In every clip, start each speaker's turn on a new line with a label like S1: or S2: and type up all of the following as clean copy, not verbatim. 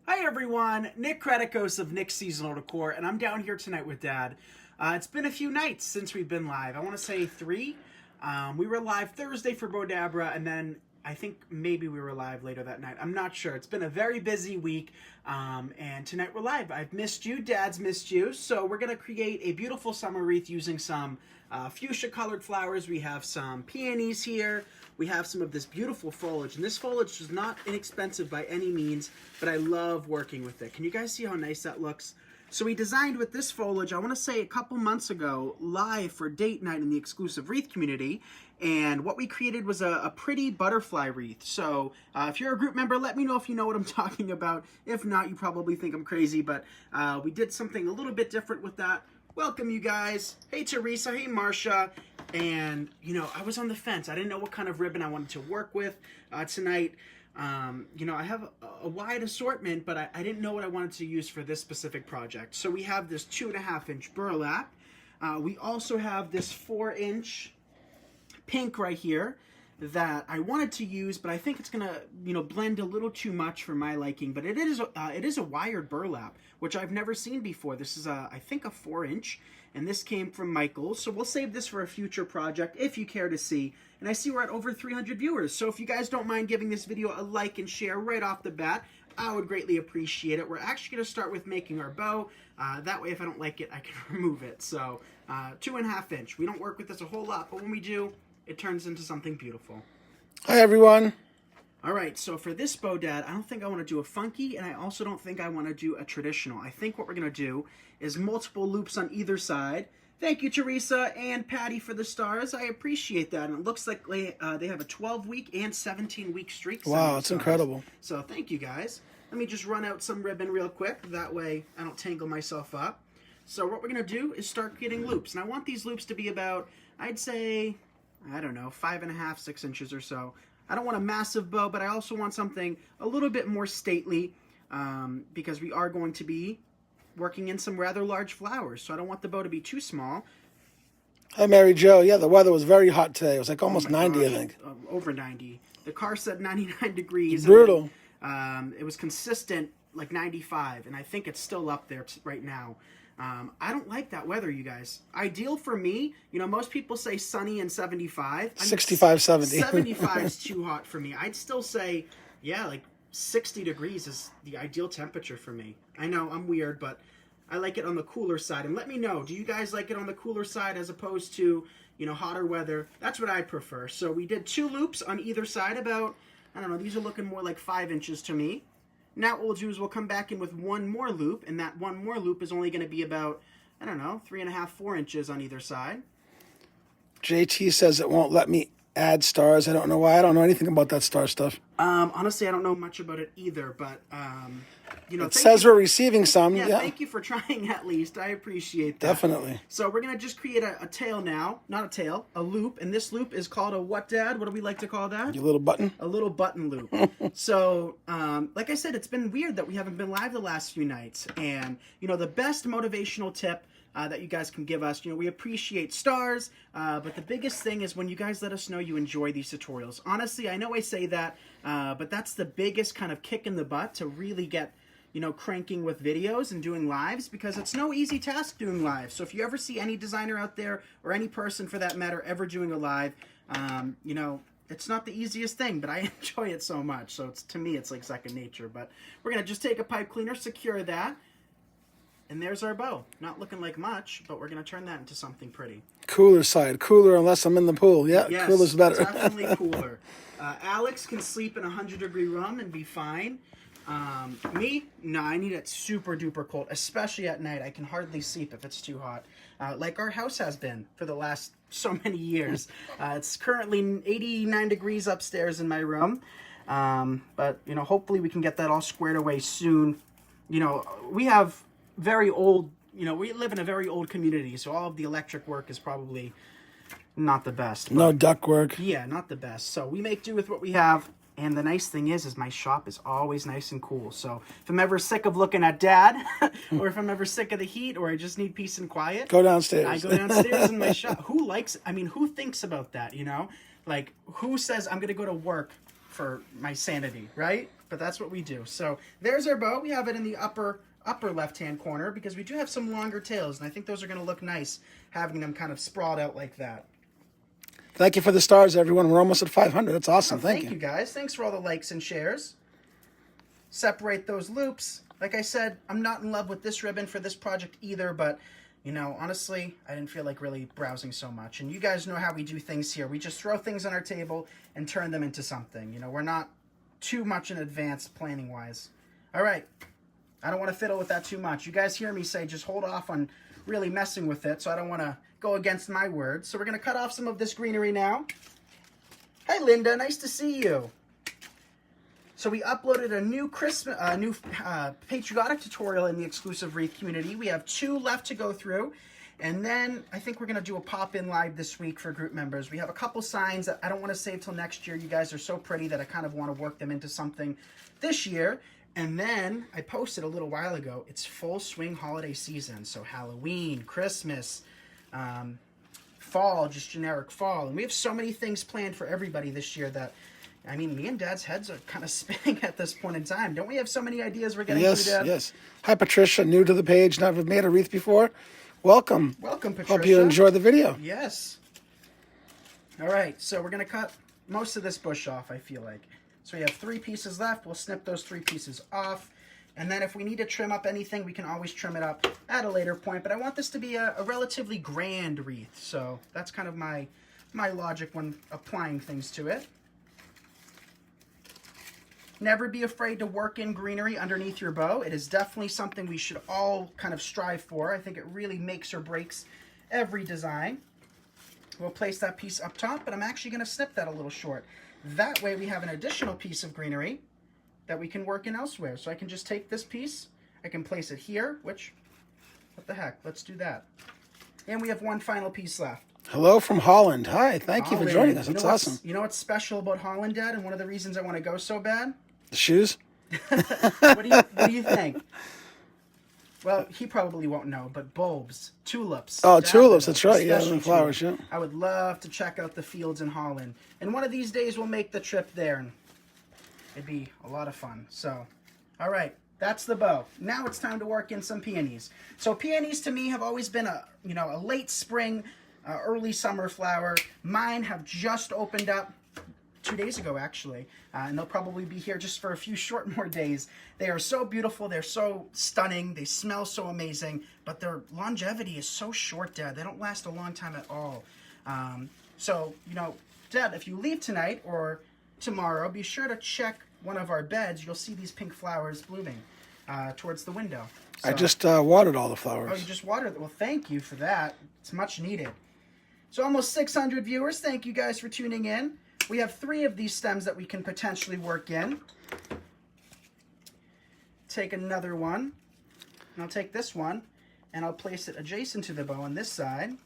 S1: Hi everyone, Nick Kretikos of Nick's Seasonal Decor, and I'm down here tonight with Dad. It's been a few nights since we've been live. I want to say 3. We were live Thursday for Bodabra, and then I think maybe we were live later that night. I'm not sure. It's been a very busy week, and tonight we're live. I've missed you, Dad's missed you, so we're going to create a beautiful summer wreath using some fuchsia colored flowers. We have some peonies here. We have some of this beautiful foliage, and this foliage is not inexpensive by any means, but I love working with it. Can you guys see how nice that looks? So we designed with this foliage, I want to say a couple months ago, live for date night in the exclusive wreath community, and what we created was a pretty butterfly wreath. So if you're a group member, let me know if you know what I'm talking about. If not, you probably think I'm crazy, but we did something a little bit different with that. Welcome, you guys. Hey, Teresa. Hey, Marcia. And, you know, I was on the fence. I didn't know what kind of ribbon I wanted to work with tonight. You know, I have a wide assortment, but I didn't know what I wanted to use for this specific project. So we have this 2.5-inch burlap. We also have this 4-inch pink right here that I wanted to use, but I think it's gonna, you know, blend a little too much for my liking. But it is a wired burlap, which I've never seen before. This is I think a 4-inch, and this came from Michael's. So we'll save this for a future project if you care to see. And I see we're at over 300 viewers. So if you guys don't mind giving this video a like and share right off the bat, I would greatly appreciate it. We're actually gonna start with making our bow. That way, if I don't like it, I can remove it. So 2.5-inch. We don't work with this a whole lot, but when we do, it turns into something beautiful.
S2: Hi, everyone.
S1: All right, so for this bow, Dad, I don't think I want to do a funky, and I also don't think I want to do a traditional. I think what we're going to do is multiple loops on either side. Thank you, Teresa and Patty, for the stars. I appreciate that. And it looks like they have a 12-week and 17-week streak.
S2: Wow, that's incredible.
S1: So thank you, guys. Let me just run out some ribbon real quick. That way I don't tangle myself up. So what we're going to do is start getting loops. And I want these loops to be about, I'd say, I don't know, 5.5, 6 inches or so. I don't want a massive bow, but I also want something a little bit more stately because we are going to be working in some rather large flowers. So I don't want the bow to be too small.
S2: Hi, Mary Jo. Yeah, the weather was very hot today. It was like almost 90,
S1: gosh,
S2: I think.
S1: Over 90. The car said 99 degrees.
S2: Brutal.
S1: And, it was consistent like 95, and I think it's still up there right now. I don't like that weather, you guys. Ideal for me, you know, most people say sunny and 75. I mean,
S2: 65, 70.
S1: 75 is too hot for me. I'd still say, yeah, like 60 degrees is the ideal temperature for me. I know, I'm weird, but I like it on the cooler side. And let me know, do you guys like it on the cooler side as opposed to, you know, hotter weather? That's what I prefer. So we did 2 loops on either side about, I don't know, these are looking more like 5 inches to me. Now what we'll do is we'll come back in with 1 more loop, and that 1 more loop is only going to be about, I don't know, 3.5, 4 inches on either side.
S2: JT says it won't let me add stars. I don't know why. I don't know anything about that star stuff.
S1: Honestly, I don't know much about it either, but, you know.
S2: It says we're receiving some.
S1: Yeah,
S2: Yeah,
S1: thank you for trying at least. I appreciate that.
S2: definitely.
S1: So we're going to just create a tail now. Not a tail, a loop. And this loop is called a what, Dad? What do we like to call that?
S2: Your little button?
S1: A little button loop. So, like I said, it's been weird that we haven't been live the last few nights. And, you know, the best motivational tip that you guys can give us, you know, we appreciate stars, but the biggest thing is when you guys let us know you enjoy these tutorials. Honestly, I know I say that, but that's the biggest kind of kick in the butt to really get, you know, cranking with videos and doing lives, because it's no easy task doing lives. So if you ever see any designer out there, or any person for that matter, ever doing a live, you know, it's not the easiest thing, but I enjoy it so much. So it's, to me, it's like second nature. But we're going to just take a pipe cleaner, secure that, and there's our bow. Not looking like much, but we're going to turn that into something pretty.
S2: Cooler side. Cooler unless I'm in the pool. Yeah,
S1: Yes,
S2: cooler's better.
S1: Definitely cooler. Alex can sleep in a 100-degree room and be fine. Me? No, I need it super duper cold, especially at night. I can hardly sleep if it's too hot. Like our house has been for the last so many years. It's currently 89 degrees upstairs in my room. But, you know, hopefully we can get that all squared away soon. You know, we have very old, you know, we live in a very old community, so all of the electric work is probably not the best.
S2: No duct work.
S1: Yeah, not the best. So we make do with what we have. And the nice thing is my shop is always nice and cool. So if I'm ever sick of looking at Dad, or if I'm ever sick of the heat, or I just need peace and quiet,
S2: Go downstairs.
S1: I go downstairs in my shop. Who likes, I mean, who thinks about that, you know? Like, who says I'm going to go to work for my sanity, right? but that's what we do. So there's our bow. We have it in the upper left-hand corner because we do have some longer tails, and I think those are going to look nice having them kind of sprawled out like that.
S2: Thank you for the stars, everyone. We're almost at 500. That's awesome. Thank you.
S1: Thank you, guys. Thanks for all the likes and shares. Separate those loops. Like I said, I'm not in love with this ribbon for this project either, but, you know, honestly, I didn't feel like really browsing so much. And you guys know how we do things here. We just throw things on our table and turn them into something. You know, we're not too much in advance planning-wise. All right. I don't want to fiddle with that too much. You guys hear me say just hold off on really messing with it, so I don't want to go against my word. So we're going to cut off some of this greenery now. Hi, Linda. Nice to see you. So we uploaded a new patriotic tutorial in the exclusive Wreath community. We have 2 left to go through. And then I think we're going to do a pop-in live this week for group members. We have a couple signs that I don't want to save till next year. You guys are so pretty that I kind of want to work them into something this year. And then I posted a little while ago, it's full swing holiday season. So Halloween, Christmas, fall, just generic fall. And we have so many things planned for everybody this year that, I mean, me and Dad's heads are kind of spinning at this point in time. Don't we have so many ideas we're getting to, Dad?
S2: Yes. Hi, Patricia. New to the page. Never made a wreath before. Welcome.
S1: Welcome, Patricia.
S2: Hope you enjoy the video.
S1: Yes. All right, so we're going to cut most of this bush off, I feel like. So we have 3 pieces left. We'll snip those 3 pieces off. And then if we need to trim up anything, we can always trim it up at a later point. But I want this to be a relatively grand wreath. So that's kind of my logic when applying things to it. Never be afraid to work in greenery underneath your bow. It is definitely something we should all kind of strive for. I think it really makes or breaks every design. We'll place that piece up top, but I'm actually going to snip that a little short. That way we have an additional piece of greenery that we can work in elsewhere. So I can just take this piece, I can place it here, which, what the heck, let's do that. And we have 1 final piece left.
S2: Hello from Holland. Hi, thank you for joining us. That's awesome.
S1: You know what's special about Holland, Dad, and one of the reasons I want to go so bad?
S2: The shoes?
S1: What do you think? Well, he probably won't know, but bulbs, tulips.
S2: Oh, tulips, that's right. Yeah, and flowers, yeah.
S1: I would love to check out the fields in Holland. And one of these days we'll make the trip there, and it'd be a lot of fun. So, all right, that's the bow. Now it's time to work in some peonies. So peonies to me have always been a late spring, early summer flower. Mine have just opened up 2 days ago, actually, and they'll probably be here just for a few short more days. They are so beautiful. They're so stunning. They smell so amazing, but their longevity is so short, Dad. They don't last a long time at all. So, Dad, if you leave tonight or tomorrow, be sure to check one of our beds. You'll see these pink flowers blooming towards the window. So,
S2: I just watered all the flowers.
S1: Oh, you just watered them. Well, thank you for that. It's much needed. So almost 600 viewers. Thank you guys for tuning in. We have 3 of these stems that we can potentially work in. Take another one, and I'll take this one, and I'll place it adjacent to the bow on this side.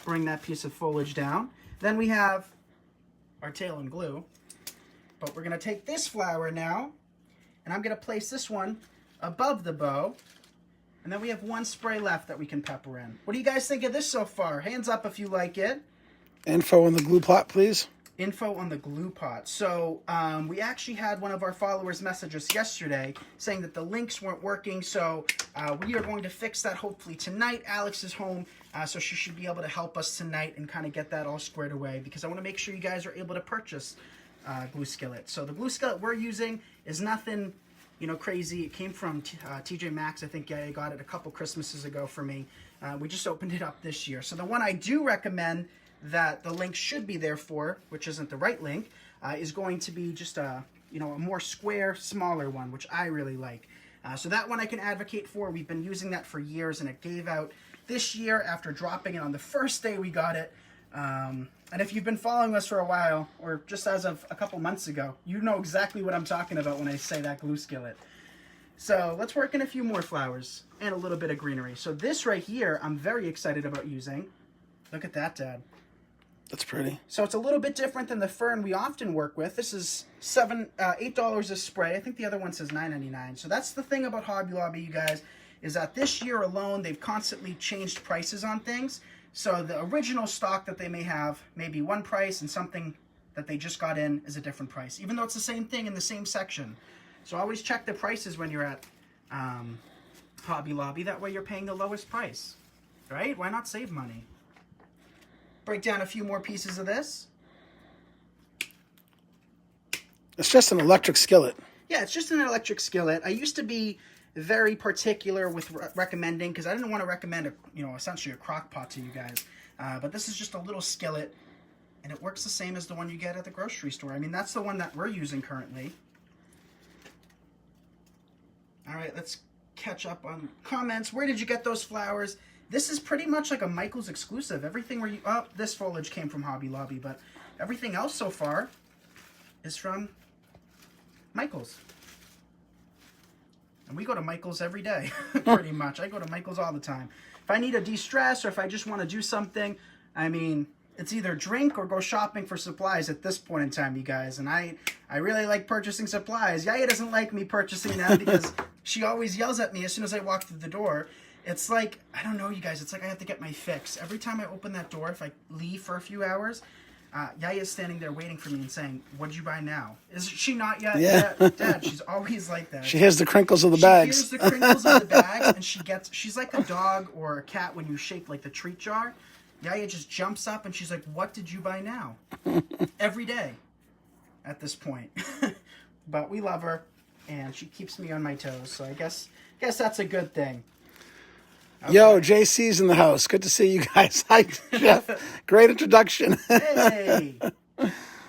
S1: Bring that piece of foliage down. Then we have our tail and glue, but we're going to take this flower now, and I'm going to place this one above the bow. And then we have 1 spray left that we can pepper in. What do you guys think of this so far? Hands up if you like it.
S2: Info on the glue pot, please.
S1: Info on the glue pot. So we actually had one of our followers message us yesterday saying that the links weren't working. So we are going to fix that hopefully tonight. Alex is home, so she should be able to help us tonight and kind of get that all squared away, because I want to make sure you guys are able to purchase glue skillet. So the glue skillet we're using is nothing crazy. It came from TJ Maxx. I think I got it a couple Christmases ago for me. We just opened it up this year. So the one I do recommend that the link should be there for, which isn't the right link, is going to be just a more square, smaller one, which I really like. So that one I can advocate for. We've been using that for years, and it gave out this year after dropping it on the first day we got it. And if you've been following us for a while, or just as of a couple months ago, you know exactly what I'm talking about when I say that glue skillet. So let's work in a few more flowers and a little bit of greenery. So this right here, I'm very excited about using. Look at that, Dad.
S2: That's pretty.
S1: So it's a little bit different than the fern we often work with. This is $8 a spray. I think the other one says $9.99. So that's the thing about Hobby Lobby, you guys, is that this year alone, they've constantly changed prices on things. So the original stock that they may have may be one price, and something that they just got in is a different price, even though it's the same thing in the same section. So always check the prices when you're at Hobby Lobby. That way you're paying the lowest price, right? Why not save money? Break down a few more pieces of this.
S2: It's just an electric skillet.
S1: Yeah, it's just an electric skillet. I used to be very particular with recommending, because I didn't want to recommend essentially a crock pot to you guys. But this is just a little skillet, and it works the same as the one you get at the grocery store. I mean, that's the one that we're using currently. All right, let's catch up on comments. Where did you get those flowers? This is pretty much like a Michael's exclusive. Everything where you... Oh, this foliage came from Hobby Lobby, but everything else so far is from Michael's. And we go to Michael's every day, pretty much. I go to Michael's all the time. If I need a de-stress or if I just want to do something, I mean, it's either drink or go shopping for supplies at this point in time, you guys. And I really like purchasing supplies. Yaya doesn't like me purchasing them because she always yells at me as soon as I walk through the door. It's like, I don't know, you guys. It's like I have to get my fix. Every time I open that door, if I leave for a few hours, Yaya's standing there waiting for me and saying, "What'd you buy now?" Is she not yet?
S2: Yeah.
S1: Dad, she's always like that.
S2: She hears the crinkles of the bags.
S1: She hears the crinkles of the bags, and she's like a dog or a cat when you shake like the treat jar. Yaya just jumps up and she's like, "What did you buy now?" Every day at this point. But we love her, and she keeps me on my toes, so I guess that's a good thing. Okay.
S2: Yo, JC's in the house. Good to see you guys. Hi, Jeff. Great introduction.
S1: Hey.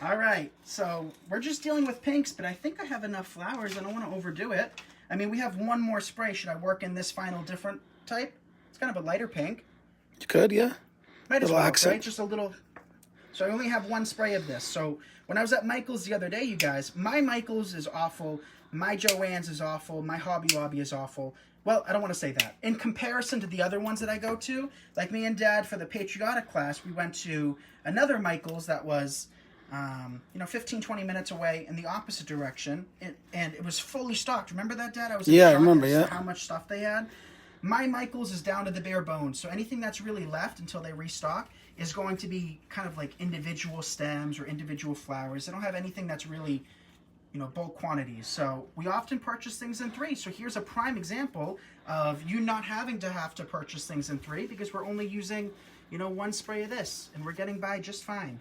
S1: All right. So we're just dealing with pinks, but I think I have enough flowers. I don't want to overdo it. I mean, we have one more spray. Should I work in this final different type? It's kind of a lighter pink.
S2: You could, yeah.
S1: Might as well,
S2: accent.
S1: right? Just a little. So I only have one spray of this. So when I was at Michael's the other day, you guys, my Michael's is awful. My Joann's is awful. My Hobby Lobby is awful. Well, I don't want to say that. In comparison to the other ones that I go to, like me and Dad for the patriotic class, we went to another Michael's that was, 15, 20 minutes away in the opposite direction. And it was fully stocked. Remember that, Dad? I
S2: remember, yeah.
S1: How much stuff they had. My Michael's is down to the bare bones. So anything that's really left until they restock is going to be kind of like individual stems or individual flowers. They don't have anything that's really... bulk quantities. So we often purchase things in 3. So here's a prime example of you not having to have to purchase things in 3 because we're only using, one spray of this and we're getting by just fine.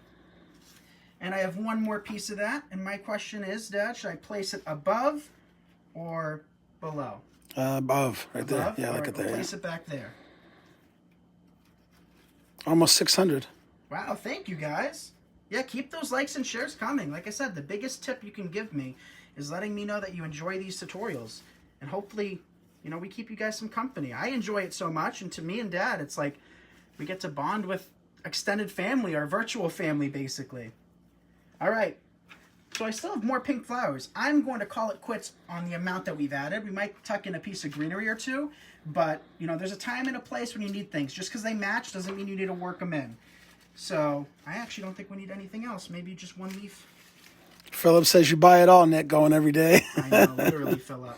S1: And I have one more piece of that. And my question is, Dad, should I place it above or below?
S2: Above, right
S1: above?
S2: there. Yeah,
S1: All
S2: look
S1: right,
S2: at that.
S1: We'll place it back there.
S2: Almost 600.
S1: Wow, thank you guys. Yeah, keep those likes and shares coming. Like I said, the biggest tip you can give me is letting me know that you enjoy these tutorials. And hopefully, we keep you guys some company. I enjoy it so much, and to me and Dad, it's like we get to bond with extended family, our virtual family, basically. All right, so I still have more pink flowers. I'm going to call it quits on the amount that we've added. We might tuck in a piece of greenery or two, but, there's a time and a place when you need things. Just because they match doesn't mean you need to work them in. So, I actually don't think we need anything else. Maybe just one leaf.
S2: Philip says you buy it all, Nick, going every day.
S1: I know, literally, Philip.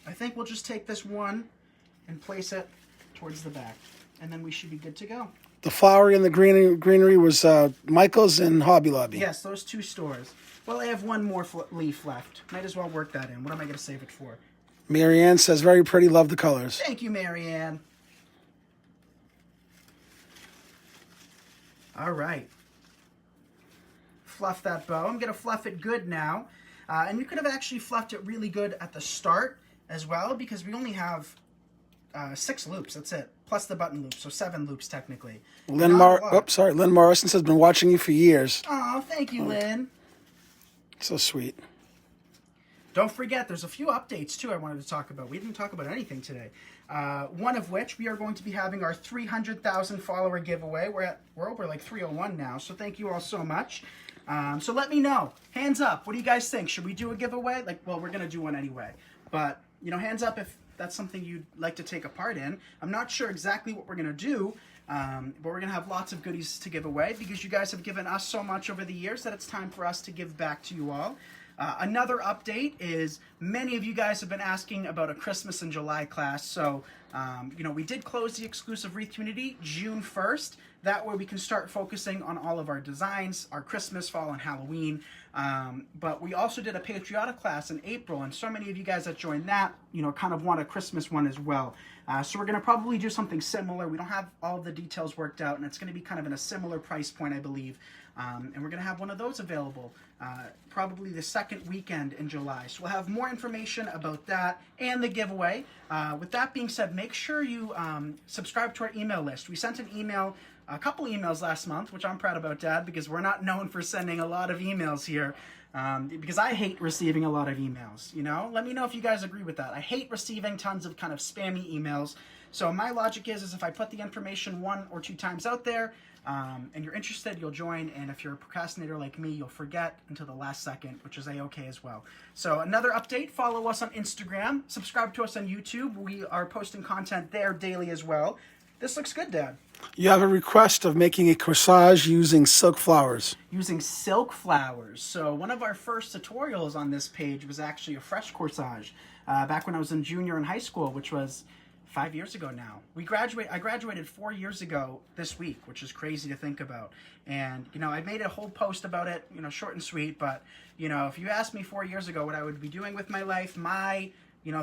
S1: I think we'll just take this one and place it towards the back. And then we should be good to go.
S2: The flowery and the greenery was Michael's and Hobby Lobby.
S1: Yes, those 2 stores. Well, I have one more leaf left. Might as well work that in. What am I going to save it for?
S2: Marianne says, very pretty, love the colors.
S1: Thank you, Marianne. All right. Fluff that bow. I'm going to fluff it good now. And you could have actually fluffed it really good at the start as well because we only have 6 loops. That's it. Plus the button loop. So 7 loops technically.
S2: Lynn Morrison says, been watching you for years.
S1: Oh, thank you, Lynn.
S2: So sweet.
S1: Don't forget, there's a few updates, too, I wanted to talk about. We didn't talk about anything today. One of which, we are going to be having our 300,000 follower giveaway. We're over like 301 now, so thank you all so much. So let me know. Hands up. What do you guys think? Should we do a giveaway? Well, we're going to do one anyway. But, hands up if that's something you'd like to take a part in. I'm not sure exactly what we're going to do, but we're going to have lots of goodies to give away because you guys have given us so much over the years that it's time for us to give back to you all. Another update is many of you guys have been asking about a Christmas in July class. So, we did close the exclusive Wreath community June 1st. That way we can start focusing on all of our designs, our Christmas, fall, and Halloween. But we also did a patriotic class in April, and so many of you guys that joined that, kind of want a Christmas one as well. So we're going to probably do something similar. We don't have all of the details worked out, and it's going to be kind of in a similar price point, I believe. And we're going to have one of those available probably the second weekend in July. So we'll have more information about that and the giveaway. With that being said, make sure you subscribe to our email list. We sent a couple emails last month, which I'm proud about, Dad, because we're not known for sending a lot of emails here. Because I hate receiving a lot of emails, Let me know if you guys agree with that. I hate receiving tons of kind of spammy emails. So my logic is if I put the information 1 or 2 times out there, and you're interested, you'll join. And if you're a procrastinator like me, you'll forget until the last second, which is A-okay as well. So another update, follow us on Instagram, subscribe to us on YouTube. We are posting content there daily as well. This looks good, Dad.
S2: You have a request of making a corsage using silk flowers.
S1: Using silk flowers. So one of our first tutorials on this page was actually a fresh corsage back when I was in junior in high school, which was 5 years ago now. I graduated 4 years ago this week, which is crazy to think about. And, I made a whole post about it, short and sweet. But, if you asked me 4 years ago what I would be doing with my life, my,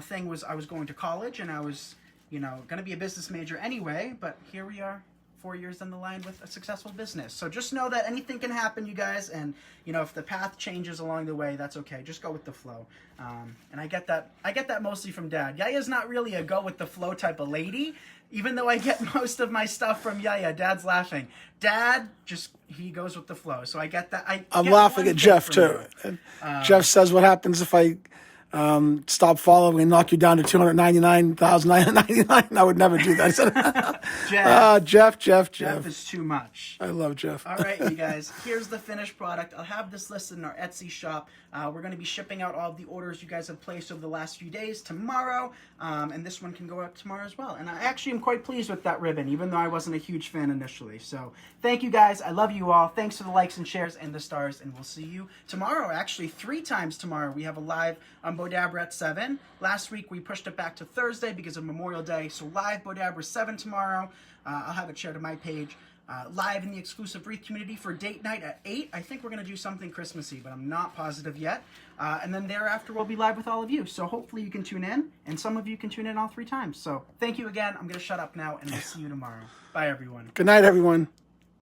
S1: thing was I was going to college and I was, going to be a business major anyway. But here we are, 4 years down the line with a successful business. So just know that anything can happen, you guys. And, if the path changes along the way, that's okay. Just go with the flow. And I get that mostly from Dad. Yaya's not really a go with the flow type of lady, even though I get most of my stuff from Yaya. Dad's laughing. Dad, he goes with the flow. So I get that.
S2: I'm laughing at Jeff, too. Jeff says, what happens if I stop following and knock you down to 299,999? I would never do that. Jeff.
S1: Jeff is too much.
S2: I love Jeff.
S1: All right, you guys, here's the finished product. I'll have this listed in our Etsy shop. We're going to be shipping out all of the orders you guys have placed over the last few days tomorrow, and this one can go up tomorrow as well. And I actually am quite pleased with that ribbon, even though I wasn't a huge fan initially. So thank you guys. I love you all. Thanks for the likes and shares and the stars, and we'll see you tomorrow. Actually, 3 times tomorrow. We have a live on Bodabra at 7. Last week we pushed it back to Thursday because of Memorial Day. So live Bodabra 7 tomorrow. I'll have it shared on my page. Live in the exclusive Wreath community for date night at 8. I think we're going to do something Christmassy, but I'm not positive yet. And then thereafter we'll be live with all of you. So hopefully you can tune in, and some of you can tune in all 3 times. So thank you again. I'm going to shut up now, and we'll see you tomorrow. Bye, everyone.
S2: Good night, everyone.